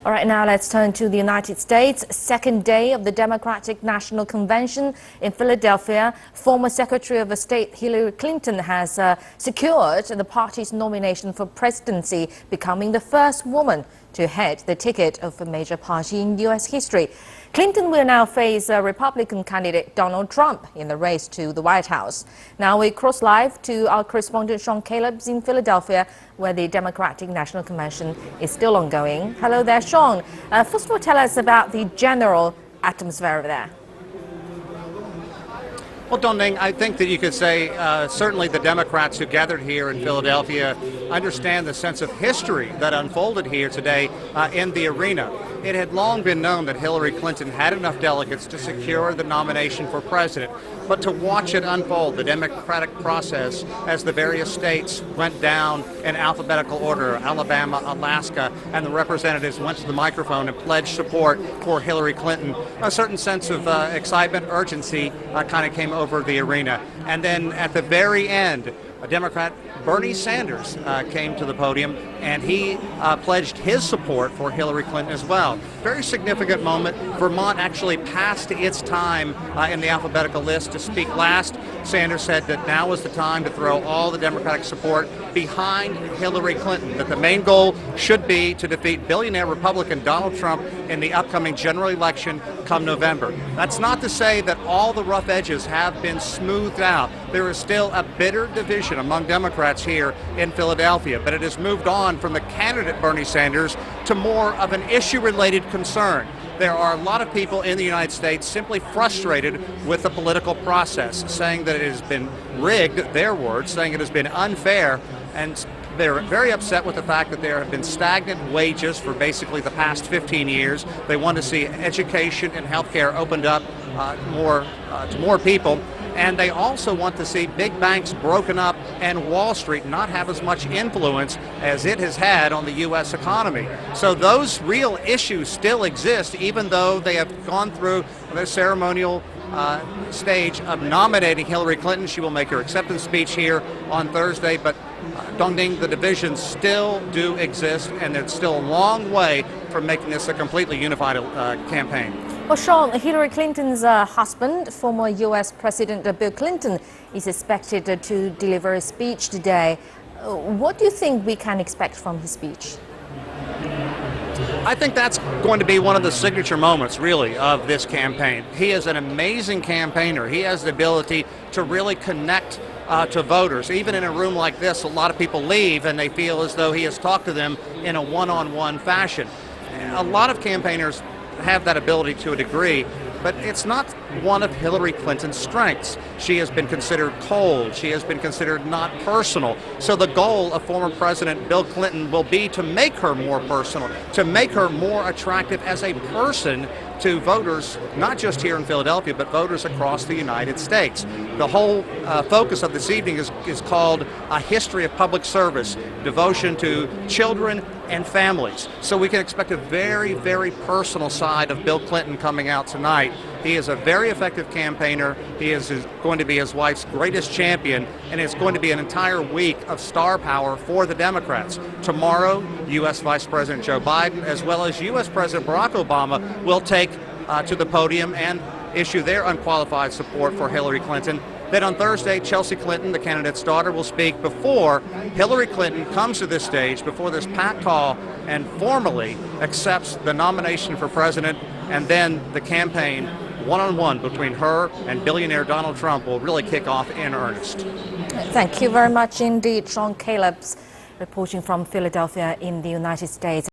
All right, now let's turn to the United States. Second day of the Democratic National Convention in Philadelphia. Former Secretary of State Hillary Clinton has secured the party's nomination for presidency, becoming the first woman to head the ticket of a major party in U.S. history. Clinton will now face Republican candidate Donald Trump in the race to the White House. Now we cross live to our correspondent Sean Calebs in Philadelphia, where the Democratic National Convention is still ongoing. Hello there, Sean. First of all, tell us about the general atmosphere over there. Well, Dongning, I think that you could say certainly the Democrats who gathered here in Philadelphia understand the sense of history that unfolded here today in the arena. It had long been known that Hillary Clinton had enough delegates to secure the nomination for president, but to watch it unfold, the democratic process, as the various states went down in alphabetical order, Alabama, Alaska, and the representatives went to the microphone and pledged support for Hillary Clinton, a certain sense of excitement, urgency kind of came over the arena. And then at the very end, a Democrat, Bernie Sanders, came to the podium, and he pledged his support for Hillary Clinton as well. Very significant moment. Vermont actually passed its time in the alphabetical list to speak last. Sanders said that now was the time to throw all the Democratic support behind Hillary Clinton, that the main goal should be to defeat billionaire Republican Donald Trump in the upcoming general election come November. That's not to say that all the rough edges have been smoothed out. There is still a bitter division among Democrats here in Philadelphia, but it has moved on from the candidate Bernie Sanders to more of an issue-related concern. There are a lot of people in the United States simply frustrated with the political process, saying that it has been rigged, their words, saying it has been unfair, and they're very upset with the fact that there have been stagnant wages for basically the past 15 years. They want to see education and healthcare opened up to more people. And they also want to see big banks broken up and Wall Street not have as much influence as it has had on the U.S. economy. So those real issues still exist, even though they have gone through the ceremonial stage of nominating Hillary Clinton. She will make her acceptance speech here on Thursday, but Dongning, the divisions still do exist, and it's still a long way from making this a completely unified campaign. Well, Sean, Hillary Clinton's husband, former U.S. President Bill Clinton, is expected to deliver a speech today. What do you think we can expect from his speech? I think that's going to be one of the signature moments, really, of this campaign. He is an amazing campaigner. He has the ability to really connect to voters. Even in a room like this, a lot of people leave and they feel as though he has talked to them in a one-on-one fashion. A lot of campaigners have that ability to a degree, but it's not one of Hillary Clinton's strengths. She has been considered cold. She has been considered not personal. So the goal of former President Bill Clinton will be to make her more personal, to make her more attractive as a person to voters, not just here in Philadelphia, but voters across the United States. The whole focus of this evening is called A History of Public Service, devotion to children and families. So we can expect a very, very personal side of Bill Clinton coming out tonight. He is a very effective campaigner. He is going to be his wife's greatest champion, and it's going to be an entire week of star power for the Democrats. Tomorrow, U.S. Vice President Joe Biden, as well as U.S. President Barack Obama, will take to the podium and issue their unqualified support for Hillary Clinton. Then on Thursday, Chelsea Clinton, the candidate's daughter, will speak before Hillary Clinton comes to this stage, before this packed hall, and formally accepts the nomination for president, and then the campaign one-on-one between her and billionaire Donald Trump will really kick off in earnest. Thank you very much indeed, Sean Calebs, reporting from Philadelphia in the United States.